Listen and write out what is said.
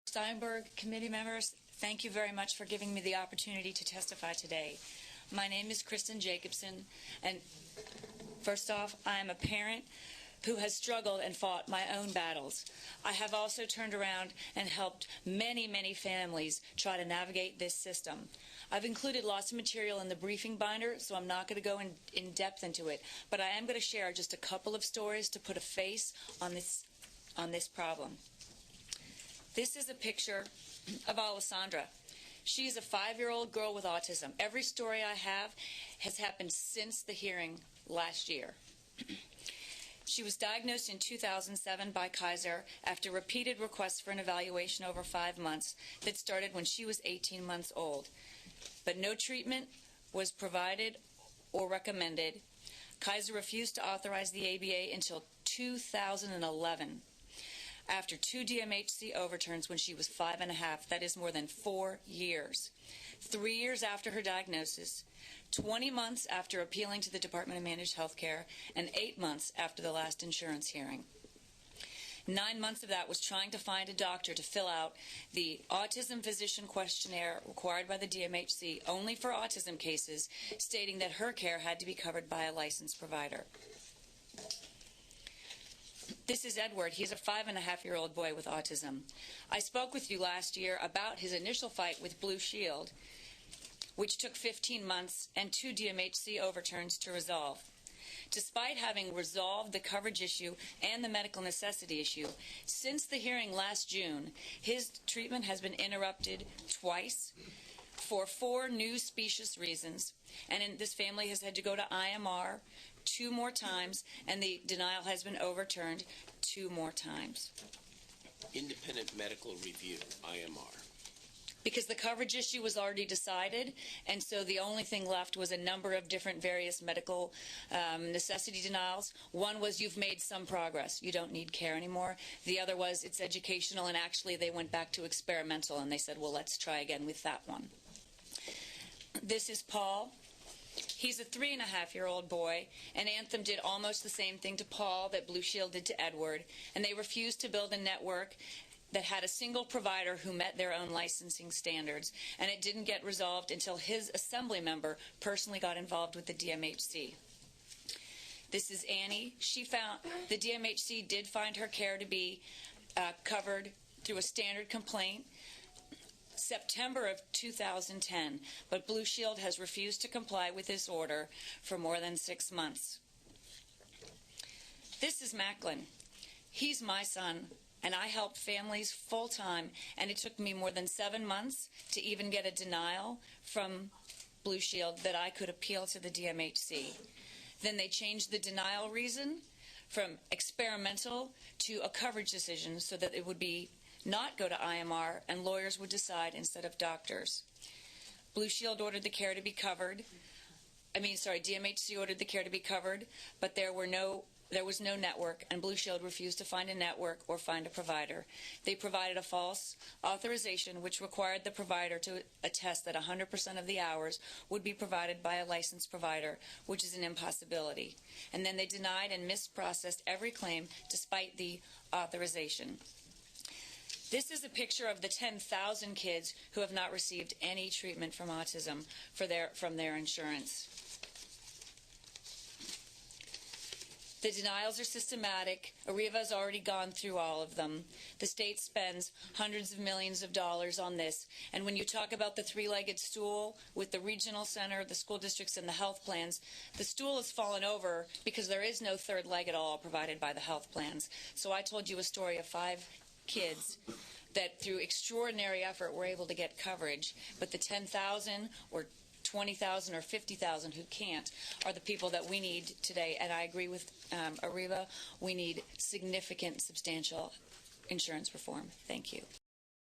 Steinberg, committee members, thank you very much for giving me the opportunity to testify today. My name is Kristin Jacobson, and first off, I am a parent who has struggled and fought my own battles. I have also turned around and helped many, many families try to navigate this system. I've included lots of material in the briefing binder, so I'm not going to go in depth into it, but I am going to share just a couple of stories to put a face on this problem. This is a picture of Alessandra. She's a 5-year-old girl with autism. Every story I have has happened since the hearing last year. She was diagnosed in 2007 by Kaiser after repeated requests for an evaluation over 5 months that started when she was 18 months old. But no treatment was provided or recommended. Kaiser refused to authorize the ABA until 2011. After 2 DMHC overturns when she was 5.5, that is more than 4 years. 3 years after her diagnosis, 20 months after appealing to the Department of Managed Health Care, and 8 months after the last insurance hearing. 9 months of that was trying to find a doctor to fill out the autism physician questionnaire required by the DMHC only for autism cases, stating that her care had to be covered by a licensed provider. This is Edward. He's a 5.5-year-old boy with autism. I spoke with you last year about his initial fight with Blue Shield, which took 15 months and 2 DMHC overturns to resolve. Despite having resolved the coverage issue and the medical necessity issue, since the hearing last June, his treatment has been interrupted twice for 4 new specious reasons, and this family has had to go to IMR 2 more times, and the denial has been overturned 2 more times. Independent medical review, IMR. Because the coverage issue was already decided, and so the only thing left was a number of different various medical necessity denials. One was, you've made some progress, you don't need care anymore. The other was, it's educational, and actually they went back to experimental, and they said, well, let's try again with that one. This is Paul. He's a 3.5-year-old boy, and Anthem did almost the same thing to Paul that Blue Shield did to Edward, and they refused to build a network that had a single provider who met their own licensing standards, and it didn't get resolved until his assembly member personally got involved with the DMHC. This is Annie. The DMHC did find her care to be covered through a standard complaint September of 2010, but Blue Shield has refused to comply with this order for more than 6 months. This is Macklin. He's my son, and I help families full-time, and it took me more than 7 months to even get a denial from Blue Shield that I could appeal to the DMHC. Then they changed the denial reason from experimental to a coverage decision so that it would be not go to IMR, and lawyers would decide instead of doctors. Blue Shield ordered the care to be covered. DMHC ordered the care to be covered, but there was no network, and Blue Shield refused to find a network or find a provider. They provided a false authorization which required the provider to attest that 100% of the hours would be provided by a licensed provider, which is an impossibility. And then they denied and misprocessed every claim despite the authorization. This is a picture of the 10,000 kids who have not received any treatment from autism from their insurance. The denials are systematic. Arriva has already gone through all of them. The state spends hundreds of millions of dollars on this. And when you talk about the 3-legged stool with the regional center, the school districts, and the health plans, the stool has fallen over because there is no 3rd leg at all provided by the health plans. So I told you a story of 5 kids that through extraordinary effort were able to get coverage, but the 10,000 or 20,000 or 50,000 who can't are the people that we need today. And I agree with Arriva, we need significant, substantial insurance reform. Thank you.